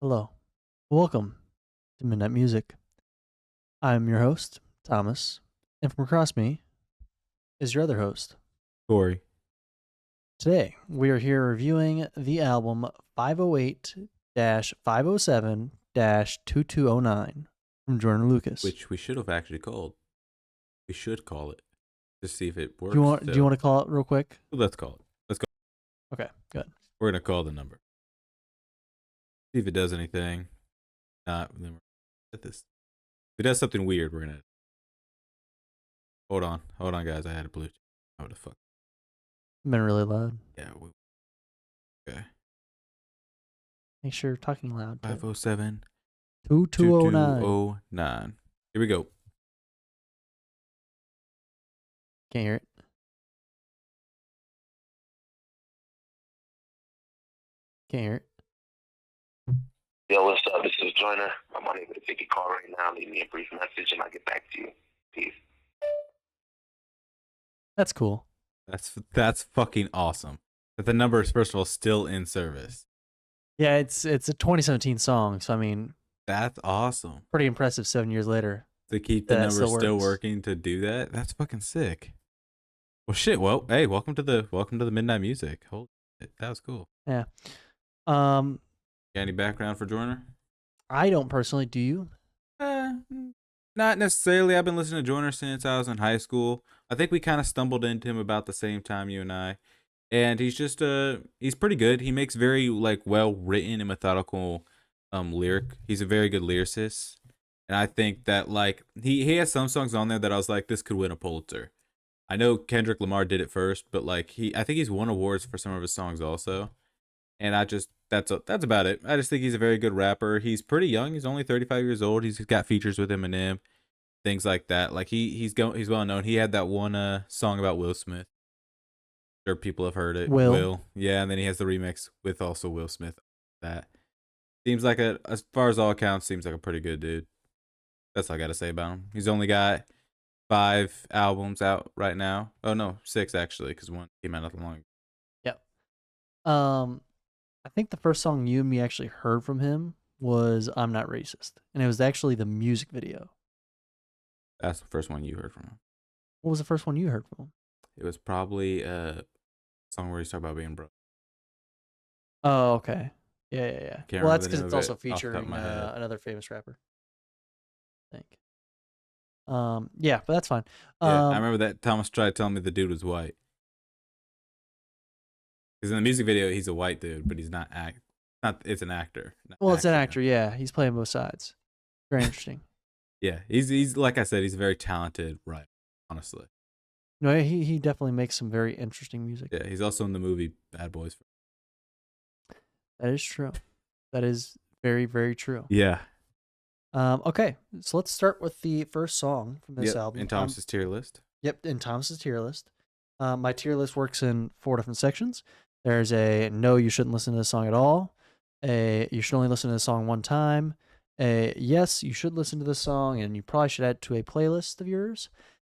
Hello. Welcome to Midnight Music. I'm your host, Thomas, and from across me is your other host. Corey. Today, we are here reviewing the album 508 507 2209 from Jordan Lucas. Which we should have actually called. We should call it to see if it Do you works. want do you want to call it real quick? Let's call it. Let's go. Okay, good. We're gonna call the number. See if it does anything. Not then we're at this. If it does something weird, we're gonna hold on, guys. I had a Bluetooth. Oh, the fuck. Been really loud. Yeah. Okay. Make sure you're talking loud. 507 2209. 2209. Here we go. Can't hear it. Can't hear it. Yo, what's up? This is Joyner. I'm unable to take your call right now. Leave me a brief message and I'll get back to you. Peace. That's cool. That's fucking awesome. That the number is first of all still in service. Yeah, it's a 2017 song, so I mean, That's awesome. pretty impressive 7 years later. To keep the That number still still works. working to do that. That's fucking sick. Well, shit. Well, hey, welcome to the Midnight Music. Holy shit, that was cool. Yeah. Um, Got any background for Joyner? I don't personally. Do you? Not necessarily. I've been listening to Joyner since I was in high school. I think we kind of stumbled into him about the same time, you and I. And he's just he's pretty good. He makes very like well written and methodical lyric. He's a very good lyricist. And I think that like he has some songs on there that I was like, this could win a Pulitzer. I know Kendrick Lamar did it first, but like I think he's won awards for some of his songs also. And that's about it. I just think he's a very good rapper. He's pretty young. He's only 35 years old. He's got features with Eminem, things like that. Like he's well known. He had that one song about Will Smith. Sure, people have heard it. Will. Yeah, and then he has the remix with also Will Smith. That seems like as far as all accounts, seems like a pretty good dude. That's all I got to say about him. He's only got 5 albums out right now. Oh no, 6 actually, because one came out not long ago. Yep. I think the first song you and me actually heard from him was "I'm Not Racist," and it was actually the music video. That's the first one you heard from him. What was the first one you heard from him? It was probably a song where he's talking about being broke. Oh, okay. Yeah. Can't Well, remember that's the because name it's of also it off the top of featuring my head. another famous rapper. I think. Yeah, but that's fine. Yeah, I remember that Thomas tried telling me the dude was white. Because in the music video, he's a white dude, but he's not it's an actor. Well, it's an actor. Yeah, he's playing both sides. Very interesting. Yeah, he's like I said, he's a very talented writer. Honestly. No, he definitely makes some very interesting music. Yeah, he's also in the movie Bad Boys. That is true. That is very, very true. Yeah. Okay, so let's start with the first song from this album. In Thomas's tier list. Yep, in Thomas's tier list. My tier list works in 4 different sections. There's a no, you shouldn't listen to this song at all. A you should only listen to this song one time. A yes, you should listen to this song and you probably should add it to a playlist of yours.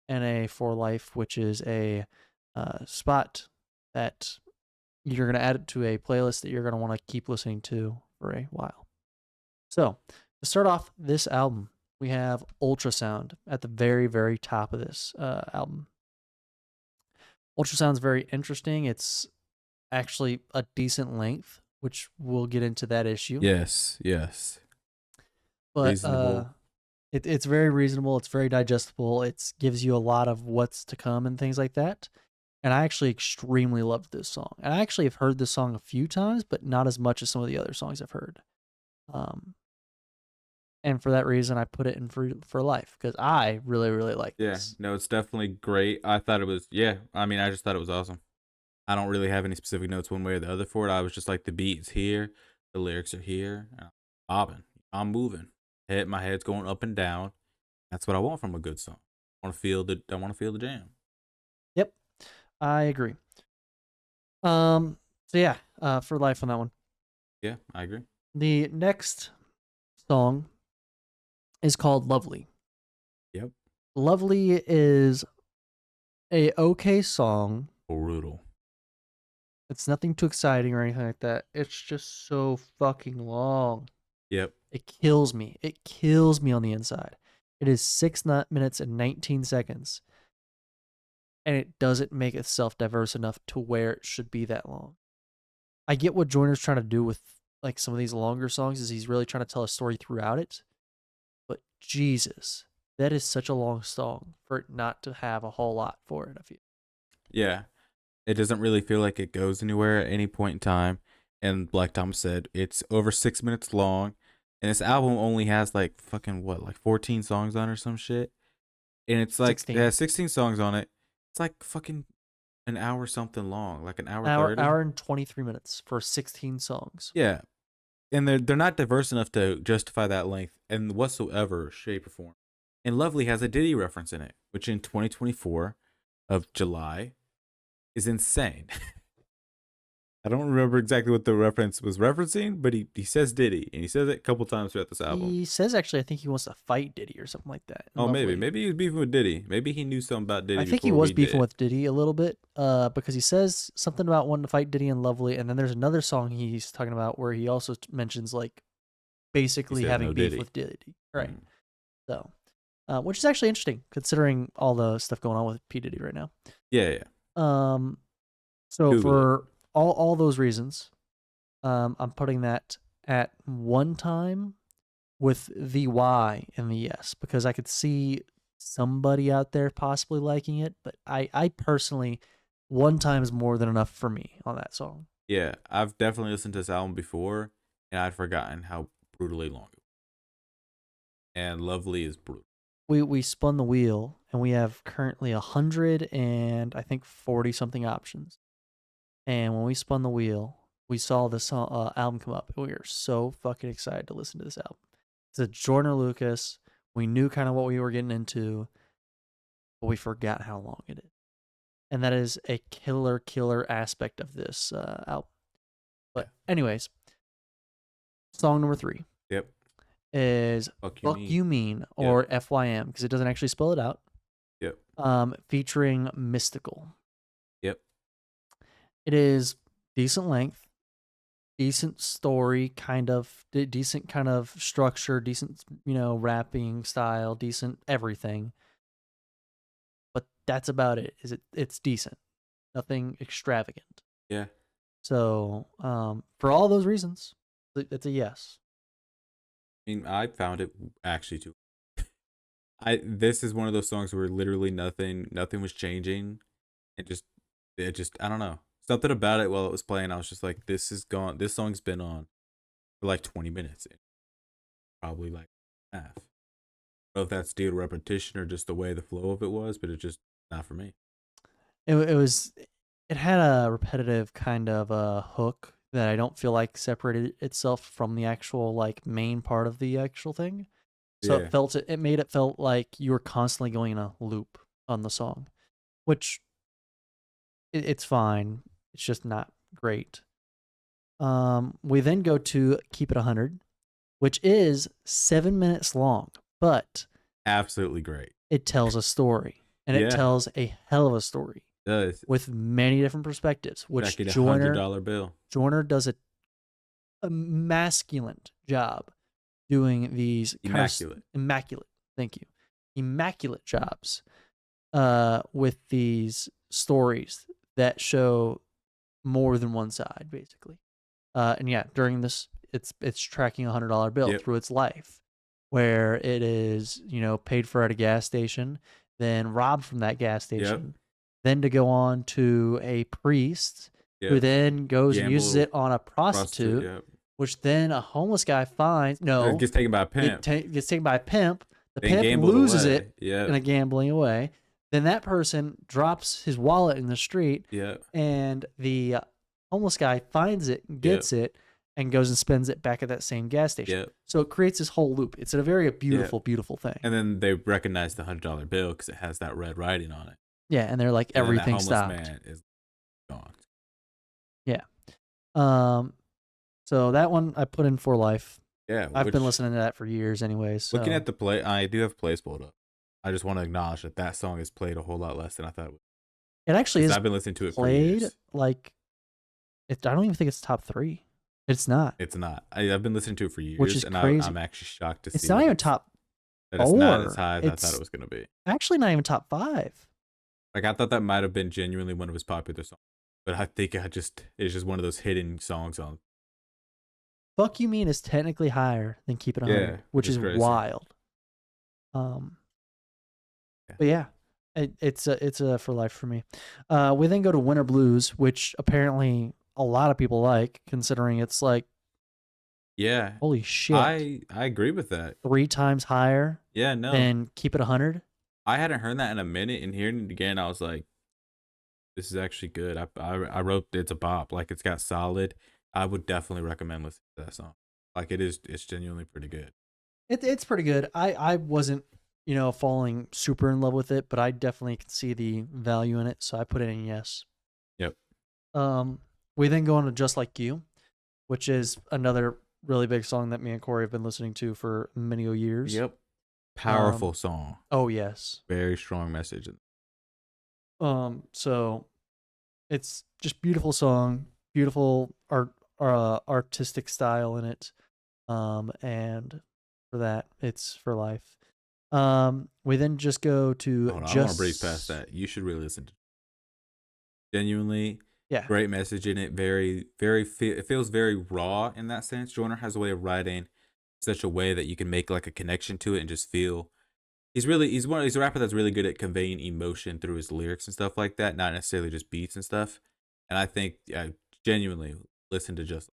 And a for life, which is a spot that you're going to add it to a playlist that you're going to want to keep listening to for a while. So, to start off this album, we have Ultrasound at the very, very top of this album. Ultrasound's very interesting. It's actually a decent length, which we'll get into that issue. Yes. But Reasonable. it's very reasonable. It's very digestible. It gives you a lot of what's to come and things like that. And I actually extremely loved this song. And I actually have heard this song a few times, but not as much as some of the other songs I've heard. And for that reason, I put it in for life because I really, really like this. No, it's definitely great. I thought it was, I just thought it was awesome. I don't really have any specific notes one way or the other for it. I was just like, the beat's here, the lyrics are here, and I'm bobbing, I'm moving. My head's going up and down. That's what I want from a good song. I want to feel the jam. Yep, I agree. So yeah, for life on that one. Yeah, I agree. The next song is called Lovely. Yep. Lovely is a okay song. Brutal. It's nothing too exciting or anything like that. It's just so fucking long. Yep. It kills me. It kills me on the inside. It is 6 minutes and 19 seconds, and it doesn't make itself diverse enough to where it should be that long. I get what Joyner's trying to do with like some of these longer songs is he's really trying to tell a story throughout it. But Jesus, that is such a long song for it not to have a whole lot for it, I feel. Yeah. It doesn't really feel like it goes anywhere at any point in time. And like Tom said, it's over 6 minutes long. And this album only has like fucking what, like 14 songs on or some shit. And it's like it 16. has 16 songs on it. It's like fucking an hour something long, like an hour Hour 30. and 23 minutes for 16 songs. Yeah. And they're not diverse enough to justify that length in whatsoever shape or form. And Lovely has a Diddy reference in it, which in 2024 of July is insane. I don't remember exactly what the reference was referencing, but he says Diddy, and he says it a couple times throughout this album. He says actually I think he wants to fight Diddy or something like that. Oh, maybe he was beefing with Diddy. Maybe he knew something about Diddy. I think he before was we beefing did. with Diddy a little bit, because he says something about wanting to fight Diddy and Lovely, and then there's another song he's talking about where he also mentions like basically said having no beef Diddy. with Diddy, right? Mm. So, which is actually interesting considering all the stuff going on with P Diddy right now. Yeah. So Google for all those reasons, I'm putting that at one time with the Y and the yes because I could see somebody out there possibly liking it, but I personally, one time is more than enough for me on that song. Yeah, I've definitely listened to this album before, and I'd forgotten how brutally long it was. And Lovely is brutal. We spun the wheel and we have currently 100 and I think 40 something options. And when we spun the wheel, we saw this album come up, and we were so fucking excited to listen to this album. It's a Joyner Lucas. We knew kind of what we were getting into, but we forgot how long it is. And that is a killer aspect of this album. But anyways, song number 3 Yep. is Fuck You Mean, or FYM, because it doesn't actually spell it out. Yep. Featuring Mystical. Yep. It is decent length, decent story, decent kind of structure, decent, rapping style, decent everything. But that's about it. It's decent. Nothing extravagant. Yeah. So, for all those reasons, it's a yes. I mean, I found it actually too. This is one of those songs where literally nothing was changing, and I don't know, something about it while it was playing. I was just like, this is gone. This song's been on for like 20 minutes, probably like half. I don't know if that's due to repetition or just the way the flow of it was, but it's just not for me. It had a repetitive kind of hook that I don't feel like separated itself from the actual like main part of the actual thing. So Yeah. it made it felt like you were constantly going in a loop on the song, which it's fine. It's just not great. We then go to Keep It 100, which is 7 minutes long, but Absolutely great. it tells a story, and it tells a hell of a story. It does. With many different perspectives, which Back at $100 bill. Joyner does a masculine job doing these immaculate. Thank you, immaculate jobs with these stories that show more than one side, basically. And yeah, during this, it's tracking $100 bill through its life, where it is paid for at a gas station, then robbed from that gas station, then to go on to a priest who then goes and uses it on a prostitute. Which then a homeless guy finds. No, it gets taken by a pimp. Gets taken by a pimp. The Then pimp loses away. it in a gambling away. Then that person drops his wallet in the street. And the homeless guy finds it, gets it, and goes and spends it back at that same gas station. So it creates this whole loop. It's a very beautiful, beautiful thing. And then they recognize the $100 bill because it has that red writing on it. Yeah, and they're like, everything stopped. Man is gone. Yeah. So that one I put in for life. Yeah, I've been listening to that for years, anyways. So. Looking at the play, I do have plays pulled up. I just want to acknowledge that song is played a whole lot less than I thought it would. It actually is. I've been listening to it played for years. Like, I don't even think it's top 3. It's not, It's not. I've been listening to it for which years, is and crazy. I'm actually shocked to It's see not that even top it's not as 4. high as I thought It's it was gonna be. actually not even top 5. Like I thought that might have been genuinely one of his popular songs, but I think it's just one of those hidden songs on. Fuck You Mean is technically higher than Keep It 100, Yeah, which which is is crazy. wild. Um, Yeah. but yeah, it's a for life for me. We then go to Winter Blues, which apparently a lot of people like, considering it's like, Yeah, holy shit, I agree with that. 3 times higher Yeah, no, than Keep It 100. I hadn't heard that in a minute, and hearing it again, I was like, this is actually good. I wrote it's a bop. Like it's got solid. I would definitely recommend listening to that song. Like it's genuinely pretty good. It's pretty good. I wasn't, falling super in love with it, but I definitely can see the value in it, so I put it in yes. Yep. We then go on to Just Like You, which is another really big song that me and Corey have been listening to for many years. Yep. Powerful song. Oh yes. Very strong message. So it's just beautiful song, beautiful artistic style in it. And for that, it's for life. We then just go to Hold on, I don't want to breeze past that. You should really listen to it. Genuinely, yeah, great message in it. Very, it feels very raw in that sense. Joyner has a way of writing such a way that you can make like a connection to it and just feel. He's a rapper that's really good at conveying emotion through his lyrics and stuff like that, not necessarily just beats and stuff. And I think genuinely listen to just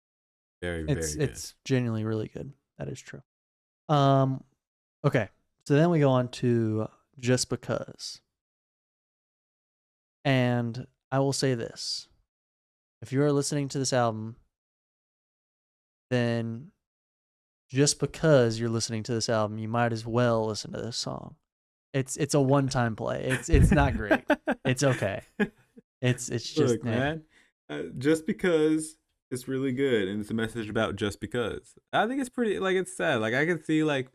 very, very good. It's genuinely really good. That is true. Okay. So then we go on to Just Because. And I will say this. If you are listening to this album, then just because you're listening to this album, you might as well listen to this song. It's a one-time play. It's not great. It's okay. It's just Look, man. Just because it's really good and it's a message about just because. I think it's pretty like it's sad. Like I can see like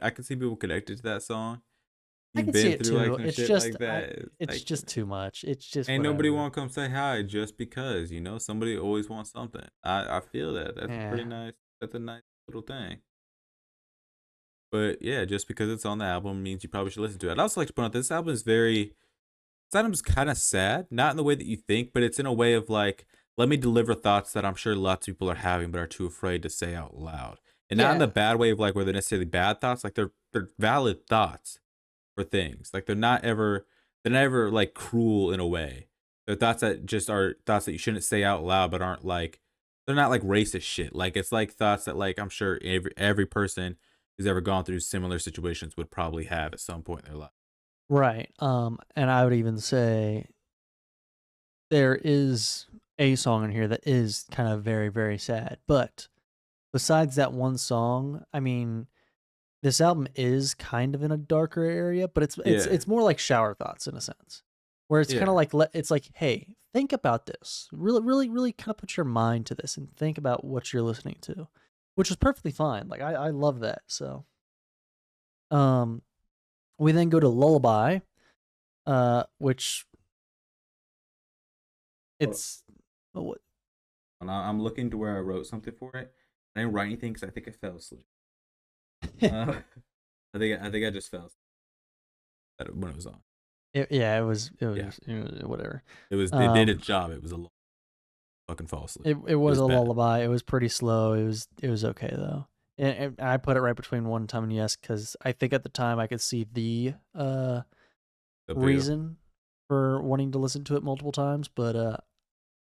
I can see people connected to that song. I You've can see been it through like too. some It's shit just like that. it's Like, just too much. It's just ain't nobody whatever. want to come say hi just because, somebody always wants something. I feel that. That's Yeah. pretty nice. That's a nice little thing. But yeah, just because it's on the album means you probably should listen to it. I'd also like to point out this album's kind of sad, not in the way that you think, but it's in a way of like, let me deliver thoughts that I'm sure lots of people are having but are too afraid to say out loud. And not in the bad way of like where they're necessarily bad thoughts, like they're valid thoughts for things. Like they're not ever like cruel in a way. They're thoughts that just are thoughts that you shouldn't say out loud but aren't like they're not like racist shit. Like it's like thoughts that like I'm sure every person who's ever gone through similar situations would probably have at some point in their life. Right. And I would even say there is a song in here that is kind of very, very sad. But besides that one song, I mean, this album is kind of in a darker area, but it's more like shower thoughts in a sense, where it's kind of like it's like, hey, think about this. Really, really, really kind of put your mind to this and think about what you're listening to, which is perfectly fine. Like I love that. So, we then go to Lullaby, which it's what. I'm looking to where I wrote something for it. I didn't write anything because I think I fell asleep. I think I just fell asleep when it was on. It was whatever. It did its job. It was a long fucking fall asleep. It was a bad. lullaby. It was pretty slow. It was okay though. And I put it right between one time and yes because I think at the time I could see the reason for wanting to listen to it multiple times, but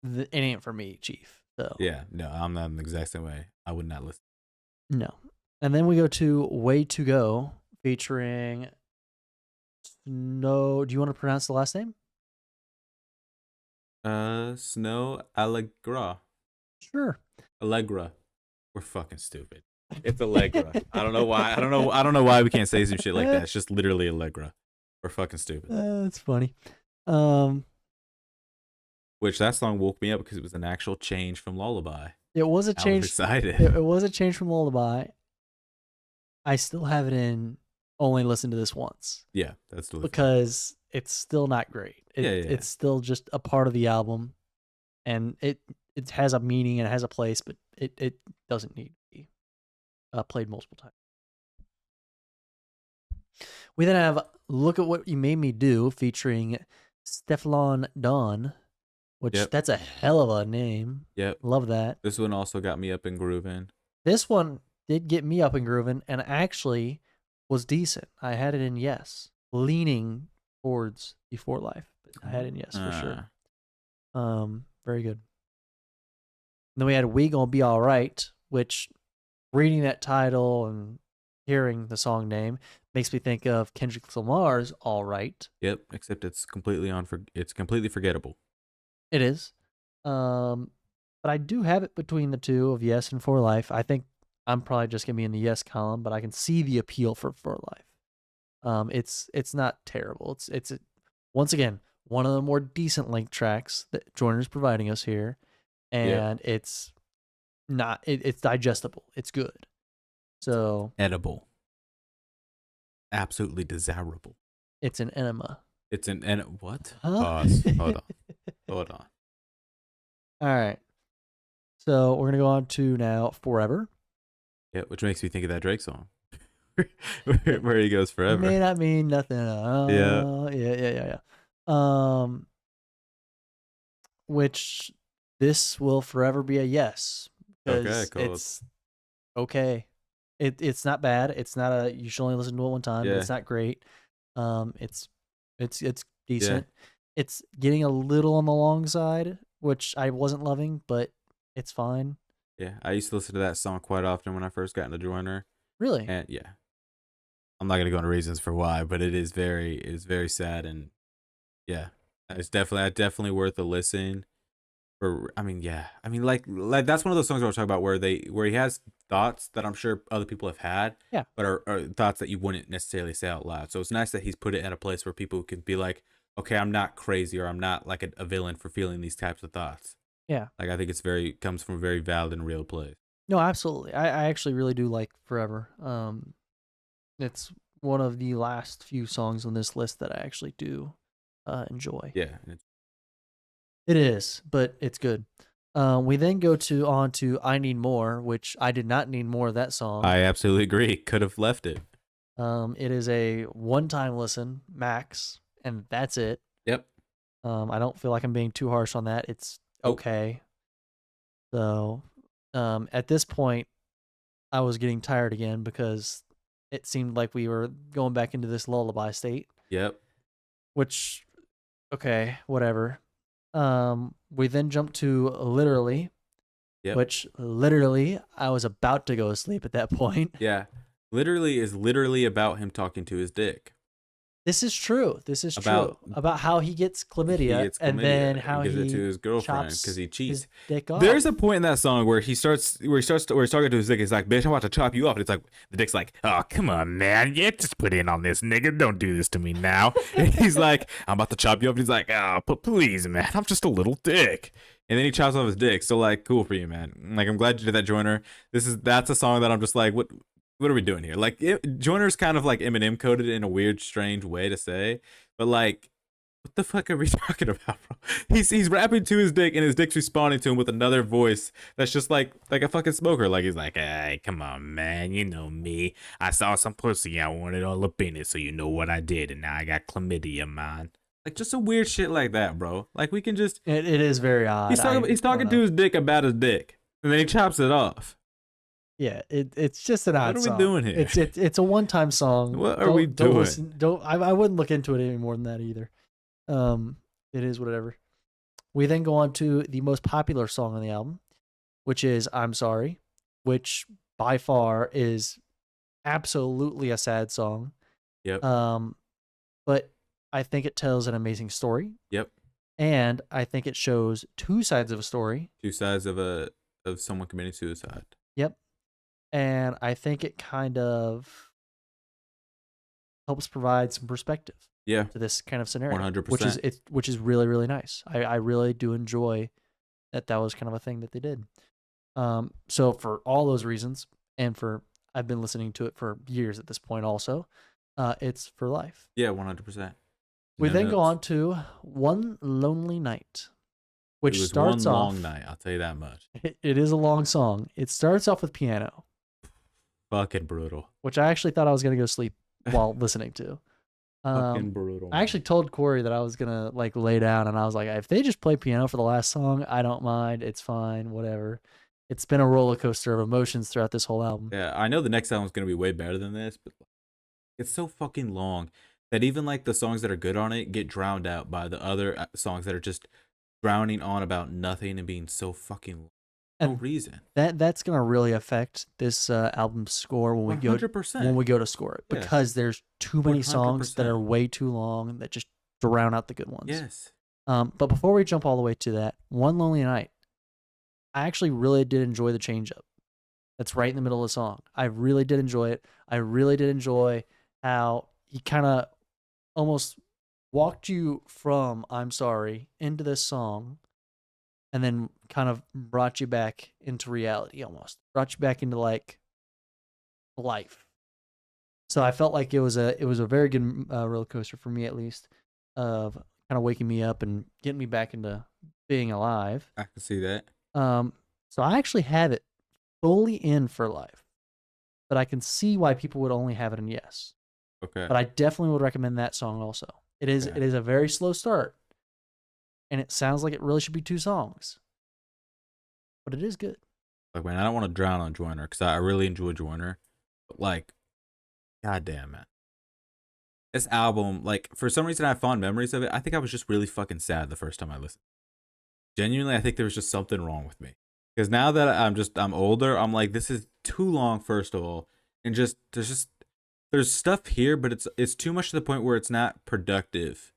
it ain't for me, Chief. So yeah, no, I'm not in the exact same way. I would not listen. No. And then we go to Way to Go featuring Snow. Do you want to pronounce the last name? Snow Allegra. Sure. Allegra. We're fucking stupid. It's Allegra. I don't know why. I don't know why we can't say some shit like that. It's just literally Allegra. We're fucking stupid. That's funny. Which that song woke me up because it was an actual change from Lullaby. It was a change. I was excited. It was a change from Lullaby. I still have it in only listen to this once. Yeah, that's because it's still not great. It's still just a part of the album, and it's it has a meaning and it has a place, but it doesn't need to be played multiple times. We then have Look at What You Made Me Do featuring Stefflon Don, which that's a hell of a name. Yep. Love that. This one also got me up and grooving. This one did get me up and grooving and actually was decent. I had it in yes, leaning towards Before Life, but I had it in yes for sure. Very good. And then we had We Gonna Be Alright, which reading that title and hearing the song name makes me think of Kendrick Lamar's All Right. Yep, except it's completely it's completely forgettable. It is. But I do have it between the two of yes and For Life. I think I'm probably just gonna be in the yes column, but I can see the appeal for Life. It's not terrible. It's once again one of the more decent link tracks that Joyner's providing us here, and it's not it's digestible. It's good. So edible. Absolutely desirable. It's an enema. It's an what? Huh? Pause. Hold on. All right. So we're gonna go on to now Forever. Yeah, which makes me think of that Drake song, where he goes forever. May not mean nothing. Yeah. Which this will forever be a yes. Okay, cool. It's okay. It's not bad. It's not a you should only listen to it one time. But it's not great. It's decent. Yeah. It's getting a little on the long side, which I wasn't loving, but it's fine. Yeah, I used to listen to that song quite often when I first got into Joyner. Really? And yeah, I'm not gonna go into reasons for why, but it is very sad, and yeah, it's definitely worth a listen. Like that's one of those songs I was talking about where he has thoughts that I'm sure other people have had, but are thoughts that you wouldn't necessarily say out loud. So it's nice that he's put it in a place where people can be like, okay, I'm not crazy, or I'm not like a villain for feeling these types of thoughts. Yeah. Like I think comes from a very valid and real place. No, absolutely. I actually really do like Forever. It's one of the last few songs on this list that I actually do enjoy. Yeah. It is, but it's good. We then go on to I Need More, which I did not need more of that song. I absolutely agree. Could have left it. It is a one-time listen, max, and that's it. Yep. I don't feel like I'm being too harsh on that. It's okay. So, at this point, I was getting tired again because it seemed like we were going back into this lullaby state. Yep. Which, okay, whatever. We then jump to Literally, which literally I was about to go to sleep at that point. Yeah. Literally is literally about him talking to his dick. This is true. About how he gets chlamydia, and then how he gives it to his girlfriend because he cheats. His dick off. There's a point in that song where he's talking to his dick. He's like, "Bitch, I'm about to chop you off." And it's like the dick's like, "Oh, come on, man, yeah, just put in on this, nigga. Don't do this to me now." And he's like, "I'm about to chop you off." And he's like, "Oh, but please, man, I'm just a little dick." And then he chops off his dick. So like, cool for you, man. Like, I'm glad you did that, Joyner. That's a song that I'm just like, what are we doing here? Like, Joyner's kind of like Eminem coded in a weird, strange way to say, but like, what the fuck are we talking about, bro? He's rapping to his dick, and his dick's responding to him with another voice that's just like a fucking smoker. Like, he's like, "Hey, come on, man, you know me. I saw some pussy, I wanted all up in it, so you know what I did, and now I got chlamydia, man." Like, just some weird shit like that, bro. Like, we can just. It is very odd. He's talking to his dick about his dick, and then he chops it off. Yeah, it's just an odd song. What are we doing here? It's a one-time song. What are we doing? I wouldn't look into it any more than that either. It is whatever. We then go on to the most popular song on the album, which is I'm Sorry, which by far is absolutely a sad song. Yep. But I think it tells an amazing story. Yep. And I think it shows two sides of a story. Two sides of someone committing suicide. Yep. And I think it kind of helps provide some perspective to this kind of scenario. 100%. Which is really, really nice. I really do enjoy that was kind of a thing that they did. So for all those reasons, and for I've been listening to it for years at this point also, it's For Life. Yeah, 100%. We then go on to One Lonely Night. which It was starts one off. long night. I'll tell you that much. It is a long song. It starts off with piano, Fucking brutal. which I actually thought I was gonna go sleep while listening to. Fucking brutal. I actually told Corey that I was gonna like lay down, and I was like, if they just play piano for the last song, I don't mind. It's fine, whatever. It's been a roller coaster of emotions throughout this whole album. Yeah, I know the next album's gonna be way better than this, but it's so fucking long that even like the songs that are good on it get drowned out by the other songs that are just drowning on about nothing and being so fucking long. No And reason. that's gonna really affect this album score when we go 100%. to score it, Yeah. because there's too many songs that are 100%. way too long that just drown out the good ones. Yes. But before we jump all the way to that, One Lonely Night, I actually really did enjoy the change up. That's right in the middle of the song. I really did enjoy it. I really did enjoy how he kind of almost walked you from I'm Sorry into this song, and then kind of brought you back into reality almost. Brought you back into like life. So I felt like it was a very good roller coaster for me, at least, of kind of waking me up and getting me back into being alive. I can see that. So I actually have it fully in for life, but I can see why people would only have it in yes. Okay. But I definitely would recommend that song also. It is a very slow start, and it sounds like it really should be 2 songs, but it is good. Like, man, I don't want to drown on Joyner because I really enjoy Joyner, but like, goddamn, man, this album, like, for some reason I have fond memories of it. I think I was just really fucking sad the first time I listened. Genuinely, I think there was just something wrong with me, because now that I'm older, I'm like, this is too long. First of all, and there's stuff here, but it's too much to the point where it's not productive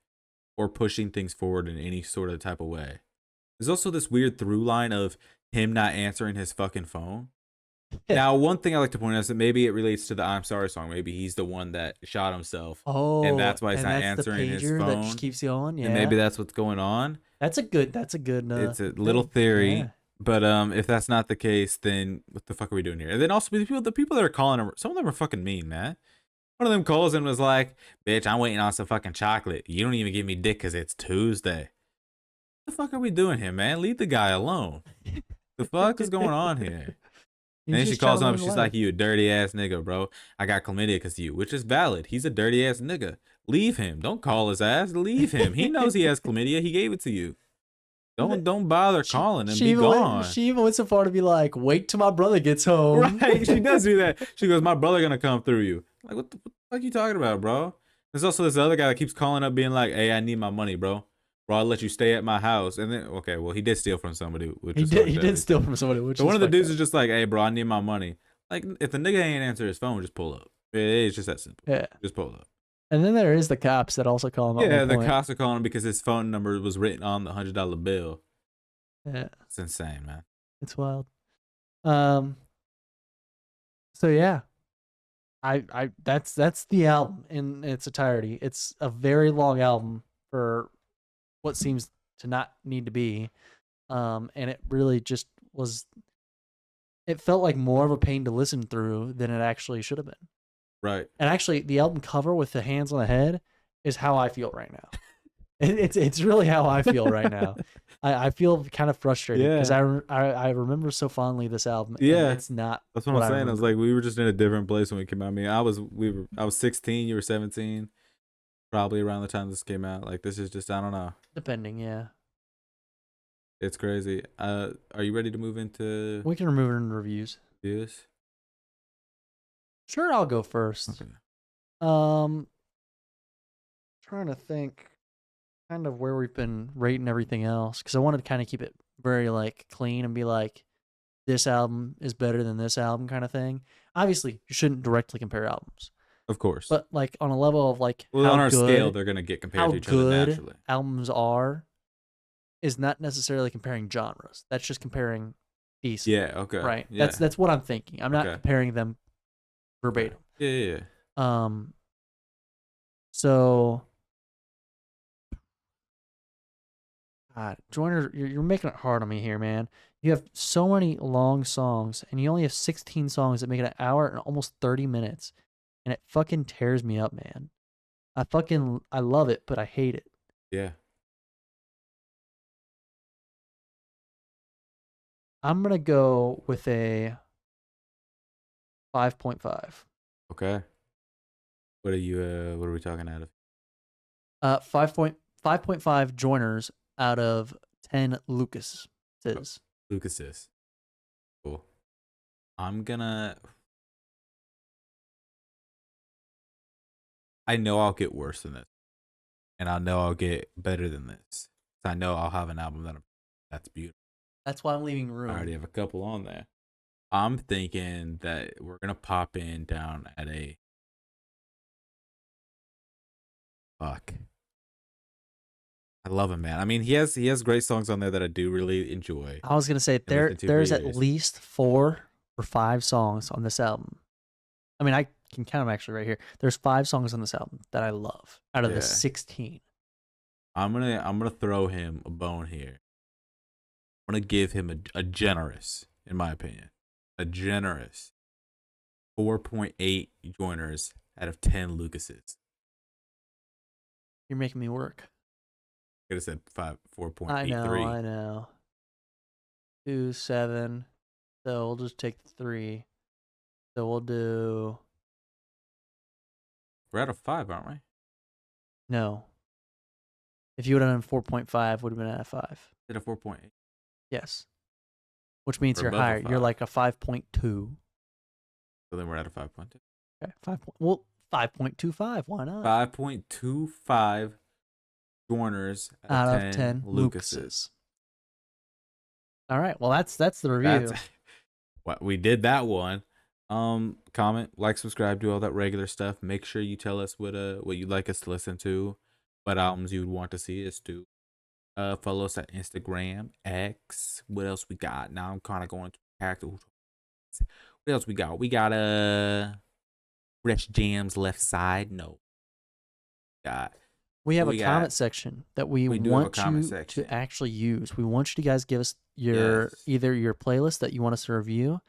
or pushing things forward in any sort of type of way. There's also this weird through line of him not answering his fucking phone. Now, one thing I like to point out is that maybe it relates to the I'm Sorry song. Maybe he's the one that shot himself. Oh, and that's why he's and not that's answering the his pager phone. that just keeps going. Yeah, And maybe that's what's going on. That's a good. It's a little theory. Yeah. But if that's not the case, then what the fuck are we doing here? And then also the people that are calling him, some of them are fucking mean, man. One of them calls and was like, "Bitch, I'm waiting on some fucking chocolate. You don't even give me dick because it's Tuesday." What the fuck are we doing here, man? Leave the guy alone. The fuck is going on here? And then she calls him up. She's like, "You a dirty ass nigga, bro. I got chlamydia because of you," which is valid. He's a dirty ass nigga. Leave him. Don't call his ass. Leave him. He knows he has chlamydia. He gave it to you. Don't bother calling him. Be gone. She even went so far to be like, "Wait till my brother gets home." Right? She does do that. She goes, "My brother gonna come through you." Like, what the fuck are you talking about, bro? There's also this other guy that keeps calling up, being like, "Hey, I need my money, bro. Bro, I'll let you stay at my house." And then, okay, well, he did steal from somebody, which He is did. He did steal from somebody. Which So is one of the fucked dudes up. is just like, "Hey, bro, I need my money." Like, if the nigga ain't answer his phone, just pull up. It's just that simple. Yeah. Just pull up. And then there is the cops that also call him. Yeah, at the one point. cops are calling him because his phone number was written on the $100 bill. Yeah, It's insane, man. it's wild. So yeah, I that's the album in its entirety. It's a very long album for what seems to not need to be. And it really just was. It felt like more of a pain to listen through than it actually should have been. Right. And actually, the album cover with the hands on the head is how I feel right now. It's really how I feel right now. I feel kind of frustrated because I remember so fondly this album. Yeah, and it's not. That's what I'm saying. I was like, we were just in a different place when we came out. I mean, I was 16, you were 17, probably around the time this came out. Like, this is just, I don't know. Depending, yeah. It's crazy. Are you ready to move into? We can remove it in reviews. Yes. Sure, I'll go first. Okay. Trying to think kind of where we've been rating everything else, because I wanted to kind of keep it very like clean and be like, this album is better than this album kind of thing. Obviously, you shouldn't directly compare albums, Of course. but like on a level of like well, how on our good, scale, they're gonna get compared how to each other good naturally. albums are is not necessarily comparing genres. That's just comparing decent. Yeah. Okay. Right. Yeah. That's what I'm thinking. I'm not Okay. comparing them verbatim. Yeah. So, God, Joyner, you're making it hard on me here, man. You have so many long songs, and you only have 16 songs that make it an hour and almost 30 minutes, and it fucking tears me up, man. I love it, but I hate it. Yeah. I'm gonna go with a 5.5. Okay. What are you? What are we talking out of? 5.5 joiners out of 10 Lucases. Lucas's. Cool. I'm gonna. I know I'll get worse than this, and I know I'll get better than this. I know I'll have an album that's beautiful. That's why I'm leaving I room. already have a couple on there. I'm thinking that we're gonna pop in down at a fuck. I love him, man. I mean, he has great songs on there that I do really enjoy. I was gonna say and listen to for there's at years. least 4 or 5 songs on this album. I mean, I can count them actually right here. There's 5 songs on this album that I love out of the Yeah. 16. I'm gonna throw him a bone here. I'm gonna give him a generous, in my opinion, a generous 4.8 joiners out of 10 Lucases. You're making me work. Could have said 4.83. I know. 2, 7. So we'll just take the 3. So we'll do We're out of 5, aren't we? no. If you would have done 4.5, would have been at a 5. Did a 4.8. Yes. Which means We're you're above a higher. You're 5. like a 5.2. So then we're at a 5.2. Okay. 5.25. Why not? 5.25 joiners Out out of of 10 10 Lucases. Lucases. All right. Well, that's the review. That's what we did that one. Comment, like, subscribe, do all that regular stuff. Make sure you tell us what you'd like us to listen to, what albums you would want to see us do. Follow us at Instagram, X. What else we got? Now I'm kind of going to character. What else we got? We got Fresh Jams Left Side. No. We have we a got- comment section that we we do have a want comment you section. to actually use. We want you to guys give us your Yes. either your playlist that you want us to review.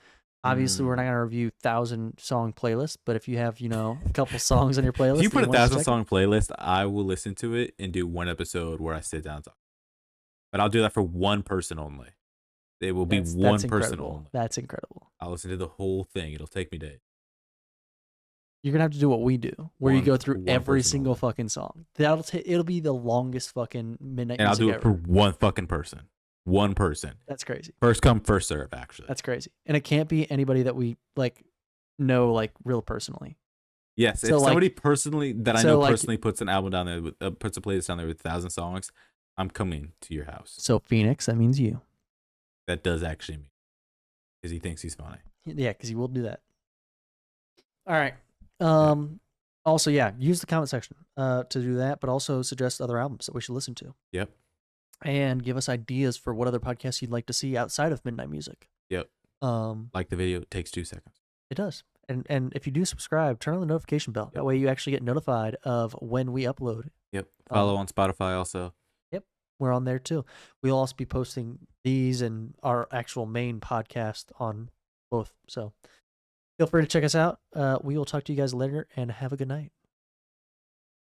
Obviously, we're not going to review 1,000 song playlists, but if you have, a couple songs on your playlist, If you that put a want us to 1,000 check song playlist, I will listen to it and do one episode where I sit down and talk. But I'll do that for one person only. It will be That's one person incredible. only. That's incredible. I'll listen to the whole thing. It'll take me days. You're gonna have to do what we do, where you go through one every person single only. fucking song. It'll be the longest fucking midnight And I'll music do it ever. for one fucking person. One person. That's crazy. First come, first serve, actually. That's crazy. And it can't be anybody that we know real personally. Yes, So, if somebody personally that I so, know like- personally puts an album down there with puts a playlist down there with 1,000 songs, I'm coming to your house. So Phoenix, that means you. That does actually mean because he thinks he's funny. Yeah, because he will do that. All right. Also, yeah, use the comment section to do that, but also suggest other albums that we should listen to. Yep. And give us ideas for what other podcasts you'd like to see outside of Midnight Music. Yep. Um, Like the video, it takes 2 seconds. It does. And if you do subscribe, turn on the notification bell. That way you actually get notified of when we upload. Yep. Follow on Spotify also. Yep. We're on there too. We'll also be posting these and our actual main podcast on both. So feel free to check us out. We will talk to you guys later and have a good night.